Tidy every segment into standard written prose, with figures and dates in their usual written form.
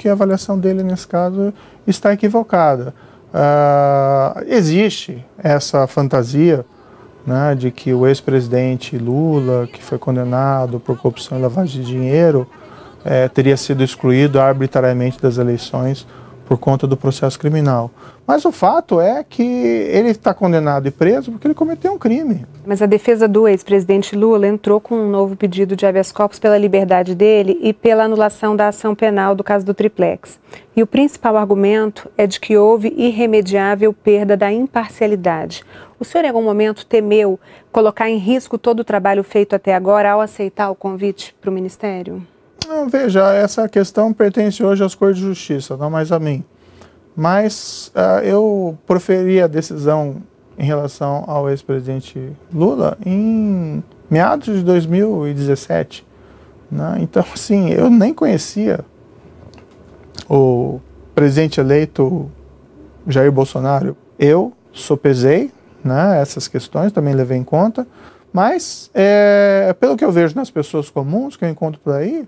que a avaliação dele, nesse caso, está equivocada. Existe essa fantasia, né, de que o ex-presidente Lula, que foi condenado por corrupção e lavagem de dinheiro, teria sido excluído arbitrariamente das eleições por conta do processo criminal. Mas o fato é que ele está condenado e preso porque ele cometeu um crime. Mas a defesa do ex-presidente Lula entrou com um novo pedido de habeas corpus pela liberdade dele e pela anulação da ação penal do caso do Triplex. E o principal argumento é de que houve irremediável perda da imparcialidade. O senhor em algum momento temeu colocar em risco todo o trabalho feito até agora ao aceitar o convite para o Ministério? Não, veja, essa questão pertence hoje às Cortes de Justiça, não mais a mim. Mas eu proferi a decisão em relação ao ex-presidente Lula em meados de 2017. Né? Então, assim, eu nem conhecia o presidente eleito Jair Bolsonaro. Eu sopesei, né, essas questões, também levei em conta, mas pelo que eu vejo nas pessoas comuns que eu encontro por aí,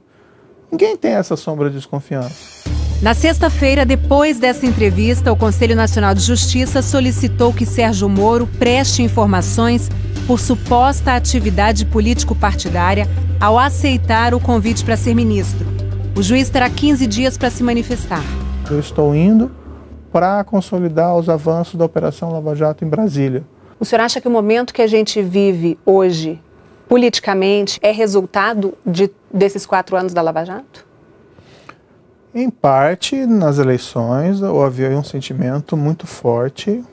ninguém tem essa sombra de desconfiança. Na sexta-feira, depois dessa entrevista, o Conselho Nacional de Justiça solicitou que Sérgio Moro preste informações por suposta atividade político-partidária ao aceitar o convite para ser ministro. O juiz terá 15 dias para se manifestar. Eu estou indo para consolidar os avanços da Operação Lava Jato em Brasília. O senhor acha que o momento que a gente vive hoje, politicamente, é resultado desses 4 anos da Lava Jato? Em parte, nas eleições, havia um sentimento muito forte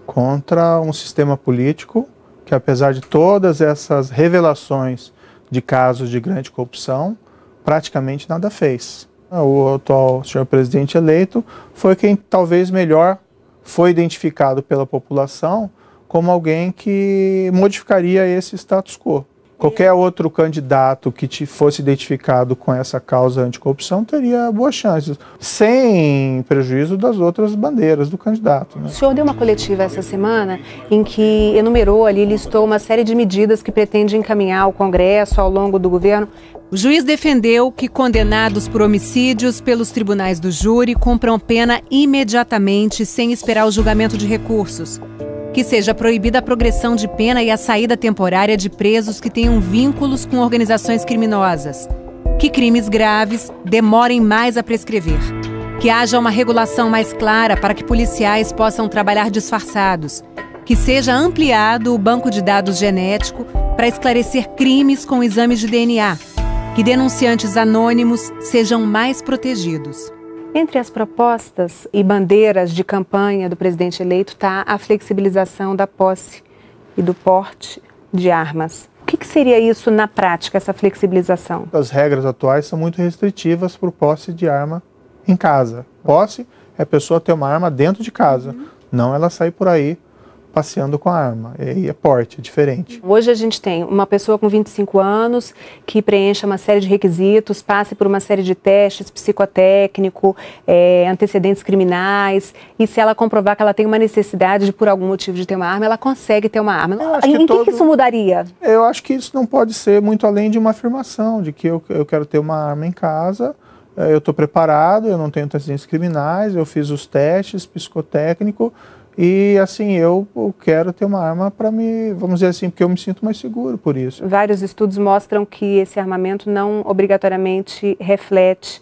contra um sistema político que, apesar de todas essas revelações de casos de grande corrupção, praticamente nada fez. O atual senhor presidente eleito foi quem talvez melhor foi identificado pela população como alguém que modificaria esse status quo. Qualquer outro candidato que fosse identificado com essa causa anticorrupção teria boas chances, sem prejuízo das outras bandeiras do candidato. Né? O senhor deu uma coletiva essa semana em que enumerou ali, listou uma série de medidas que pretende encaminhar ao Congresso ao longo do governo. O juiz defendeu que condenados por homicídios pelos tribunais do júri cumpram pena imediatamente, sem esperar o julgamento de recursos. Que seja proibida a progressão de pena e a saída temporária de presos que tenham vínculos com organizações criminosas. Que crimes graves demorem mais a prescrever. Que haja uma regulação mais clara para que policiais possam trabalhar disfarçados. Que seja ampliado o banco de dados genético para esclarecer crimes com exames de DNA. Que denunciantes anônimos sejam mais protegidos. Entre as propostas e bandeiras de campanha do presidente eleito está a flexibilização da posse e do porte de armas. O que seria isso na prática, essa flexibilização? As regras atuais são muito restritivas para o posse de arma em casa. Posse é a pessoa ter uma arma dentro de casa, não ela sair por aí passeando com a arma. E é porte, é diferente. Hoje a gente tem uma pessoa com 25 anos que preencha uma série de requisitos, passe por uma série de testes psicotécnico, antecedentes criminais, e se ela comprovar que ela tem uma necessidade de, por algum motivo, de ter uma arma, ela consegue ter uma arma. Em que isso mudaria? Eu acho que isso não pode ser muito além de uma afirmação, de que eu quero ter uma arma em casa, eu estou preparado, eu não tenho antecedentes criminais, eu fiz os testes psicotécnicos, e assim, eu quero ter uma arma para vamos dizer assim, porque eu me sinto mais seguro por isso. Vários estudos mostram que esse armamento não obrigatoriamente reflete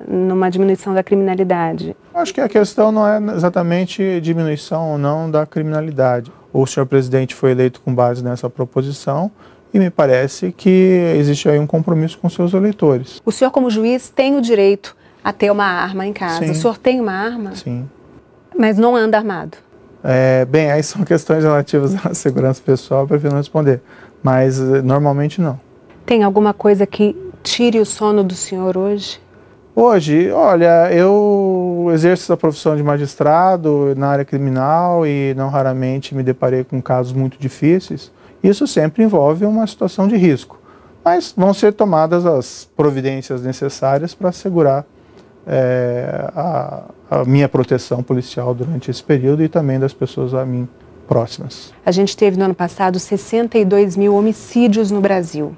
numa diminuição da criminalidade. Acho que a questão não é exatamente diminuição ou não da criminalidade. O senhor presidente foi eleito com base nessa proposição e me parece que existe aí um compromisso com seus eleitores. O senhor, como juiz, tem o direito a ter uma arma em casa. Sim. O senhor tem uma arma? Sim. Mas não anda armado? Bem, aí são questões relativas à segurança pessoal, eu prefiro não responder. Mas normalmente não. Tem alguma coisa que tire o sono do senhor hoje? Hoje, olha, eu exerço essa profissão de magistrado na área criminal e não raramente me deparei com casos muito difíceis. Isso sempre envolve uma situação de risco. Mas vão ser tomadas as providências necessárias para assegurar a minha proteção policial durante esse período e também das pessoas a mim próximas. A gente teve no ano passado 62 mil homicídios no Brasil.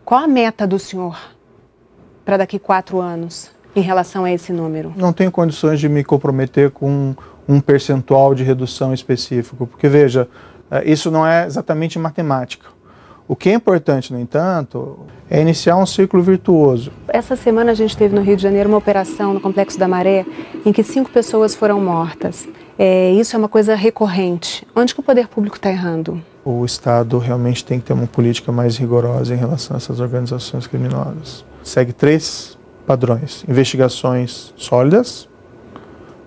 Qual a meta do senhor para daqui 4 anos em relação a esse número? Não tenho condições de me comprometer com um percentual de redução específico, porque veja, isso não é exatamente matemática. O que é importante, no entanto, é iniciar um ciclo virtuoso. Essa semana a gente teve no Rio de Janeiro uma operação no Complexo da Maré em que 5 pessoas foram mortas. Isso é uma coisa recorrente. Onde que o poder público está errando? O Estado realmente tem que ter uma política mais rigorosa em relação a essas organizações criminosas. Segue 3 padrões: investigações sólidas,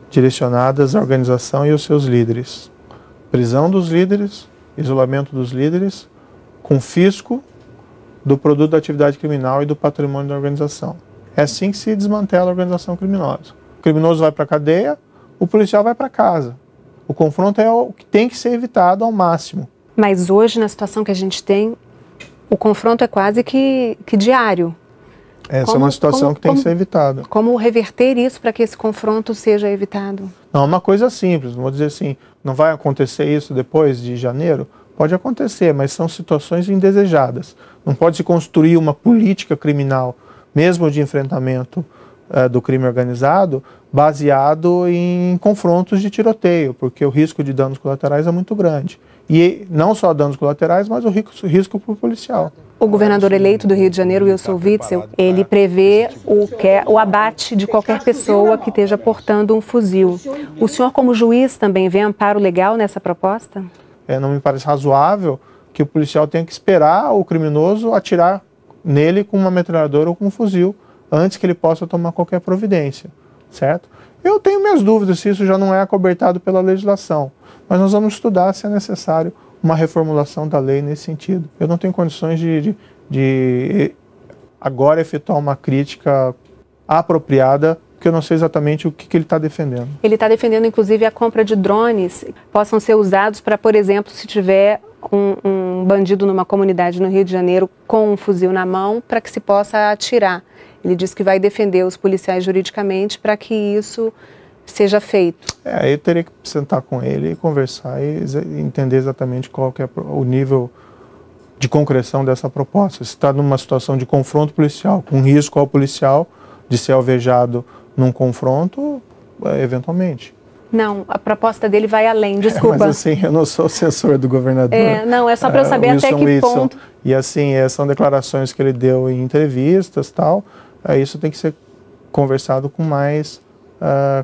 direcionadas à organização e aos seus líderes, prisão dos líderes, isolamento dos líderes, confisco do produto da atividade criminal e do patrimônio da organização. É assim que se desmantela a organização criminosa. O criminoso vai para a cadeia, o policial vai para casa. O confronto é o que tem que ser evitado ao máximo. Mas hoje, na situação que a gente tem, o confronto é quase que diário. Essa é uma situação que tem que ser evitada. Como reverter isso para que esse confronto seja evitado? Não é uma coisa simples, não vou dizer assim, não vai acontecer isso depois de janeiro? Pode acontecer, mas são situações indesejadas. Não pode se construir uma política criminal, mesmo de enfrentamento do crime organizado, baseado em confrontos de tiroteio, porque o risco de danos colaterais é muito grande. E não só danos colaterais, mas o risco para o policial. O governador eleito do Rio de Janeiro, Wilson Witzel, ele prevê o abate de qualquer pessoa que esteja portando um fuzil. O senhor, como juiz, também vê amparo legal nessa proposta? Não me parece razoável que o policial tenha que esperar o criminoso atirar nele com uma metralhadora ou com um fuzil antes que ele possa tomar qualquer providência, certo? Eu tenho minhas dúvidas se isso já não é acobertado pela legislação, mas nós vamos estudar se é necessário uma reformulação da lei nesse sentido. Eu não tenho condições de agora efetuar uma crítica apropriada, porque eu não sei exatamente o que ele está defendendo. Ele está defendendo, inclusive, a compra de drones que possam ser usados para, por exemplo, se tiver um bandido numa comunidade no Rio de Janeiro com um fuzil na mão, para que se possa atirar. Ele diz que vai defender os policiais juridicamente para que isso seja feito. Eu teria que sentar com ele e conversar e entender exatamente qual que é o nível de concreção dessa proposta. Se está numa situação de confronto policial, com risco ao policial de ser alvejado num confronto, eventualmente. Não, a proposta dele vai além, desculpa. Mas assim, eu não sou assessor do governador. Não, é só para eu saber até que ponto. E assim, são declarações que ele deu em entrevistas e tal. Isso tem que ser conversado com mais,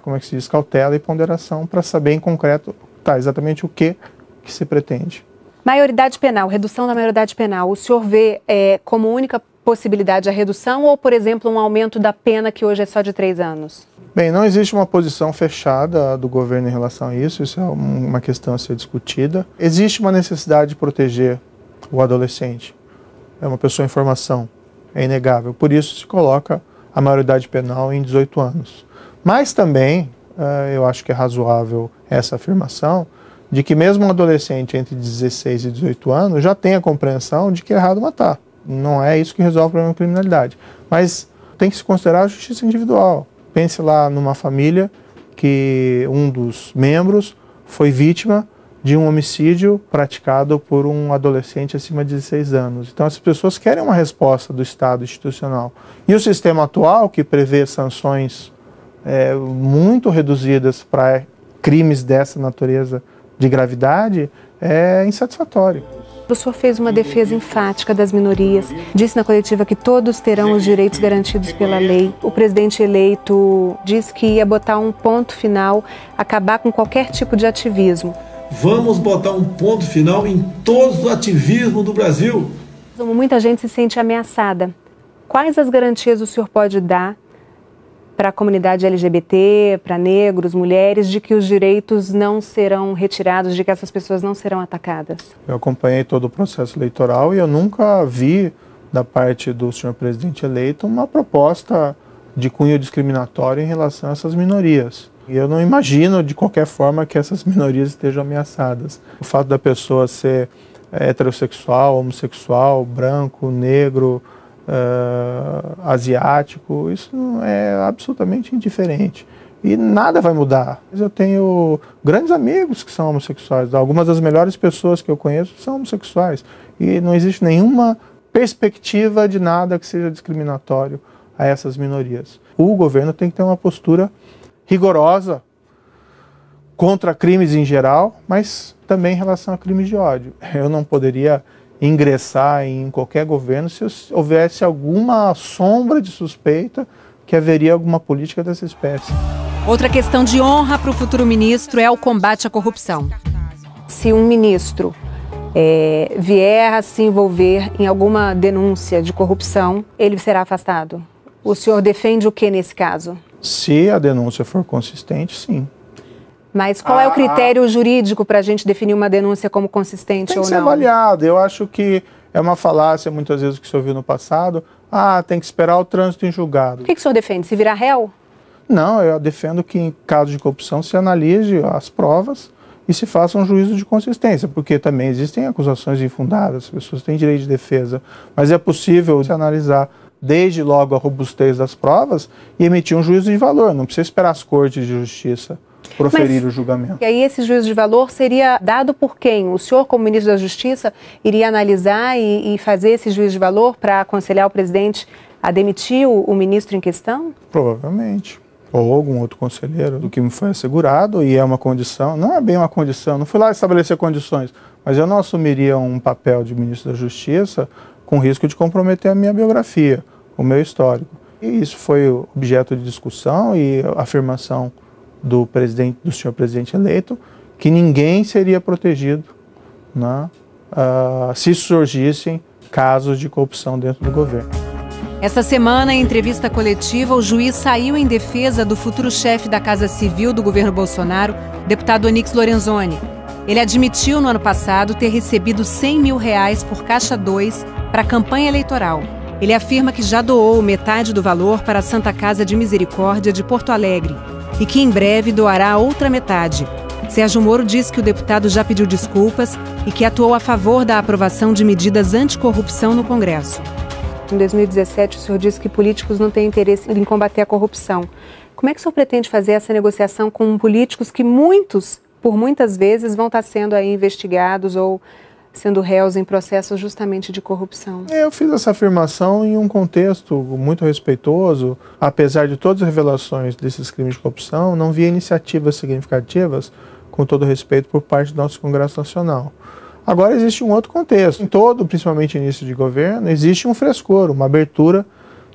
como é que se diz, cautela e ponderação para saber em concreto exatamente o que se pretende. Maioridade penal, redução da maioridade penal. O senhor vê como única possibilidade a redução ou, por exemplo, um aumento da pena que hoje é só de 3 anos? Bem, não existe uma posição fechada do governo em relação a isso é uma questão a ser discutida. Existe uma necessidade de proteger o adolescente. É uma pessoa em formação, é inegável. Por isso se coloca a maioridade penal em 18 anos. Mas também, eu acho que é razoável essa afirmação, de que mesmo um adolescente entre 16 e 18 anos já tem a compreensão de que é errado matar. Não é isso que resolve o problema da criminalidade. Mas tem que se considerar a justiça individual. Pense lá numa família que um dos membros foi vítima de um homicídio praticado por um adolescente acima de 16 anos. Então, as pessoas querem uma resposta do Estado institucional. E o sistema atual, que prevê sanções muito reduzidas para crimes dessa natureza de gravidade, é insatisfatório. O senhor fez uma defesa enfática das minorias, disse na coletiva que todos terão os direitos garantidos pela lei. O presidente eleito disse que ia botar um ponto final, acabar com qualquer tipo de ativismo. Vamos botar um ponto final em todos os ativismos do Brasil. Muita gente se sente ameaçada. Quais as garantias o senhor pode dar para a comunidade LGBT, para negros, mulheres, de que os direitos não serão retirados, de que essas pessoas não serão atacadas? Eu acompanhei todo o processo eleitoral e eu nunca vi, da parte do senhor presidente eleito, uma proposta de cunho discriminatório em relação a essas minorias. E eu não imagino, de qualquer forma, que essas minorias estejam ameaçadas. O fato da pessoa ser heterossexual, homossexual, branco, negro, asiático, isso é absolutamente indiferente. E nada vai mudar. Eu tenho grandes amigos que são homossexuais. Algumas das melhores pessoas que eu conheço são homossexuais. E não existe nenhuma perspectiva de nada que seja discriminatório a essas minorias. O governo tem que ter uma postura rigorosa contra crimes em geral, mas também em relação a crimes de ódio. Eu não poderia ingressar em qualquer governo se houvesse alguma sombra de suspeita que haveria alguma política dessa espécie. Outra questão de honra para o futuro ministro é o combate à corrupção. Se um ministro vier a se envolver em alguma denúncia de corrupção, ele será afastado? O senhor defende o que nesse caso? Se a denúncia for consistente, sim. Mas qual é o critério jurídico para a gente definir uma denúncia como consistente ou não? Tem que ser avaliado. Eu acho que é uma falácia, muitas vezes, que se ouviu no passado. Tem que esperar o trânsito em julgado. O que o senhor defende? Se virar réu? Não, eu defendo que em caso de corrupção se analise as provas e se faça um juízo de consistência, porque também existem acusações infundadas, as pessoas têm direito de defesa, mas é possível se analisar desde logo a robustez das provas e emitir um juízo de valor. Não precisa esperar as cortes de justiça proferir o julgamento. E aí esse juízo de valor seria dado por quem? O senhor, como ministro da Justiça, iria analisar e fazer esse juízo de valor para aconselhar o presidente a demitir o ministro em questão? Provavelmente. Ou algum outro conselheiro do que me foi assegurado, e é uma condição, não é bem uma condição, não fui lá estabelecer condições, mas eu não assumiria um papel de ministro da Justiça com risco de comprometer a minha biografia, o meu histórico. E isso foi objeto de discussão e afirmação do senhor presidente eleito, que ninguém seria protegido, né, se surgissem casos de corrupção dentro do governo. Essa semana, em entrevista coletiva, o juiz saiu em defesa do futuro chefe da Casa Civil do governo Bolsonaro, deputado Onyx Lorenzoni. Ele admitiu no ano passado ter recebido R$100 mil por Caixa 2 para a campanha eleitoral. Ele afirma que já doou metade do valor para a Santa Casa de Misericórdia de Porto Alegre e que em breve doará a outra metade. Sérgio Moro diz que o deputado já pediu desculpas e que atuou a favor da aprovação de medidas anticorrupção no Congresso. Em 2017, o senhor disse que políticos não têm interesse em combater a corrupção. Como é que o senhor pretende fazer essa negociação com políticos que por muitas vezes, vão estar sendo aí investigados ou sendo réus em processos justamente de corrupção? Eu fiz essa afirmação em um contexto muito respeitoso. Apesar de todas as revelações desses crimes de corrupção, não via iniciativas significativas, com todo respeito, por parte do nosso Congresso Nacional. Agora existe um outro contexto. Em todo, principalmente início de governo, existe um frescor, uma abertura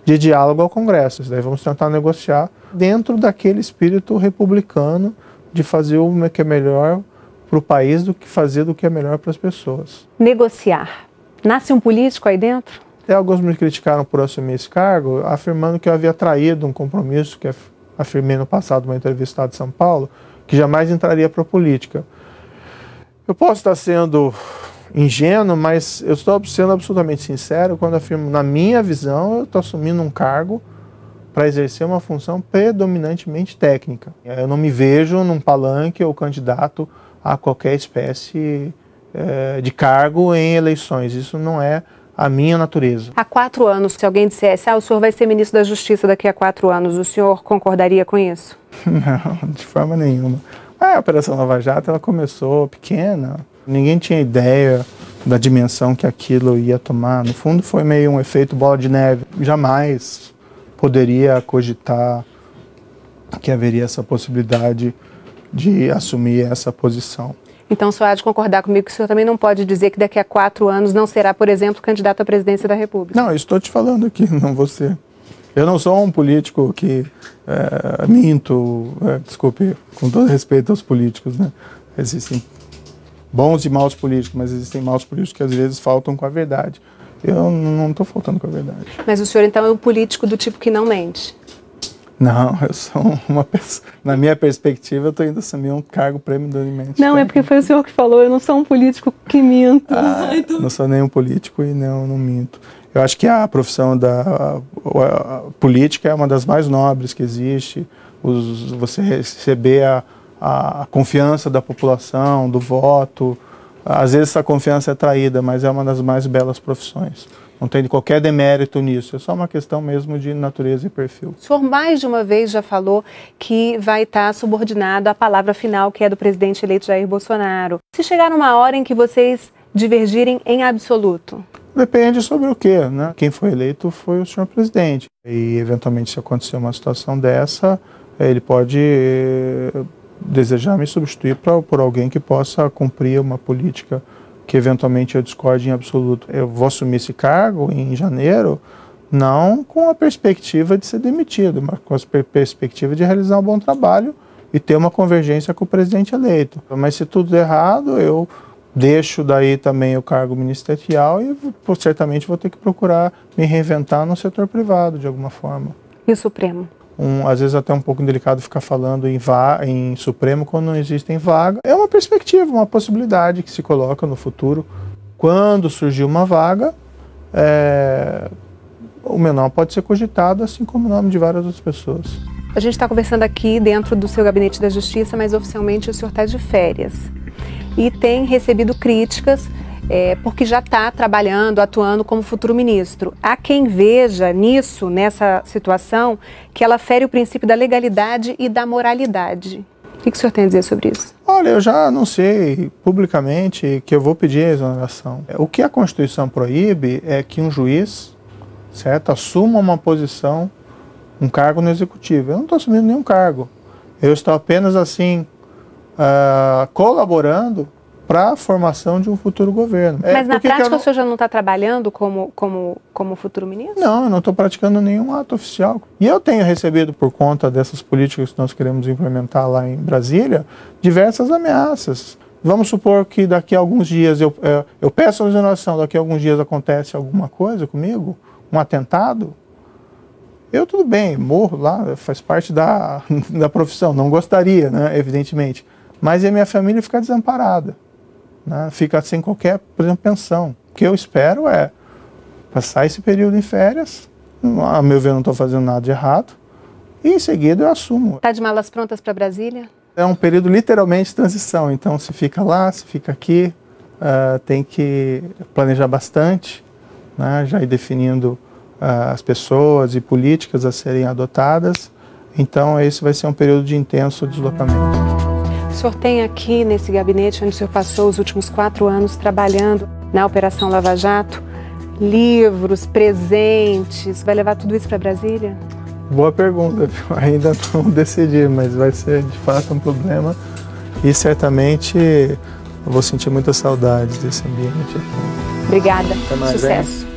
de diálogo ao Congresso. Daí vamos tentar negociar dentro daquele espírito republicano de fazer o que é melhor para o país do que fazer do que é melhor para as pessoas. Negociar. Nasce um político aí dentro? Até alguns me criticaram por assumir esse cargo, afirmando que eu havia traído um compromisso que afirmei no passado numa entrevista de São Paulo, que jamais entraria para a política. Eu posso estar sendo ingênuo, mas eu estou sendo absolutamente sincero quando afirmo, na minha visão, eu estou assumindo um cargo para exercer uma função predominantemente técnica. Eu não me vejo num palanque ou candidato a qualquer espécie de cargo em eleições. Isso não é a minha natureza. Há 4 anos, se alguém dissesse, o senhor vai ser ministro da Justiça daqui a 4 anos, o senhor concordaria com isso? Não, de forma nenhuma. A Operação Lava Jato, ela começou pequena, ninguém tinha ideia da dimensão que aquilo ia tomar. No fundo, foi meio um efeito bola de neve. Jamais poderia cogitar que haveria essa possibilidade de assumir essa posição. Então, o senhor há de concordar comigo que o senhor também não pode dizer que daqui a 4 anos não será, por exemplo, candidato à presidência da República? Não, eu estou te falando aqui, não você. Eu não sou um político que minto, desculpe, com todo respeito aos políticos, né? Existem bons e maus políticos, mas existem maus políticos que às vezes faltam com a verdade. Eu não estou faltando com a verdade. Mas o senhor então é um político do tipo que não mente? Não, eu sou uma pessoa, na minha perspectiva, eu estou indo assumir um cargo predominantemente. Não, é porque foi o senhor que falou, eu não sou um político que minto. Não sou nem um político e não minto. Eu acho que a profissão da política é uma das mais nobres que existe. Você receber a confiança da população, do voto. Às vezes essa confiança é traída, mas é uma das mais belas profissões. Não tem qualquer demérito nisso, é só uma questão mesmo de natureza e perfil. O senhor mais de uma vez já falou que vai estar subordinado à palavra final, que é do presidente eleito Jair Bolsonaro. Se chegar numa hora em que vocês divergirem em absoluto, Depende sobre o quê, né? Quem foi eleito foi o senhor presidente. E, eventualmente, se acontecer uma situação dessa, ele pode desejar me substituir por alguém que possa cumprir uma política que, eventualmente, eu discorde em absoluto. Eu vou assumir esse cargo em janeiro, não com a perspectiva de ser demitido, mas com a perspectiva de realizar um bom trabalho e ter uma convergência com o presidente eleito. Mas se tudo der errado, eu deixo daí também o cargo ministerial e certamente vou ter que procurar me reinventar no setor privado de alguma forma. E o Supremo? Às vezes até um pouco delicado ficar falando em Supremo quando não existem vagas. É uma perspectiva, uma possibilidade que se coloca no futuro. Quando surgir uma vaga, o meu nome pode ser cogitado, assim como o nome de várias outras pessoas. A gente está conversando aqui dentro do seu gabinete da Justiça, mas oficialmente o senhor está de férias. E tem recebido críticas porque já está trabalhando, atuando como futuro ministro. Há quem veja nessa situação, que ela fere o princípio da legalidade e da moralidade. O que o senhor tem a dizer sobre isso? Olha, eu já anunciei publicamente que eu vou pedir a exoneração. O que a Constituição proíbe é que um juiz, certo, assuma uma posição, um cargo no Executivo. Eu não estou assumindo nenhum cargo. Eu estou apenas, assim, colaborando para a formação de um futuro governo. Mas na prática o senhor já não está trabalhando como futuro ministro? Não, eu não estou praticando nenhum ato oficial. E eu tenho recebido, por conta dessas políticas que nós queremos implementar lá em Brasília, diversas ameaças. Vamos supor que daqui a alguns dias eu peço a exoneração, daqui a alguns dias acontece alguma coisa comigo, um atentado. Eu tudo bem, morro lá, faz parte da profissão, não gostaria, né, evidentemente. Mas a minha família fica desamparada, né, fica sem qualquer, por exemplo, pensão. O que eu espero é passar esse período em férias, a meu ver não estou fazendo nada de errado, e em seguida eu assumo. Está de malas prontas para Brasília? É um período literalmente de transição, então se fica lá, se fica aqui, tem que planejar bastante, né, já ir definindo as pessoas e políticas a serem adotadas. Então esse vai ser um período de intenso deslocamento. O senhor tem aqui nesse gabinete onde o senhor passou os últimos 4 anos trabalhando na Operação Lava Jato, livros, presentes, vai levar tudo isso para Brasília? Boa pergunta, ainda não decidi, mas vai ser de fato um problema e certamente eu vou sentir muita saudade desse ambiente. Obrigada, Até mais, sucesso.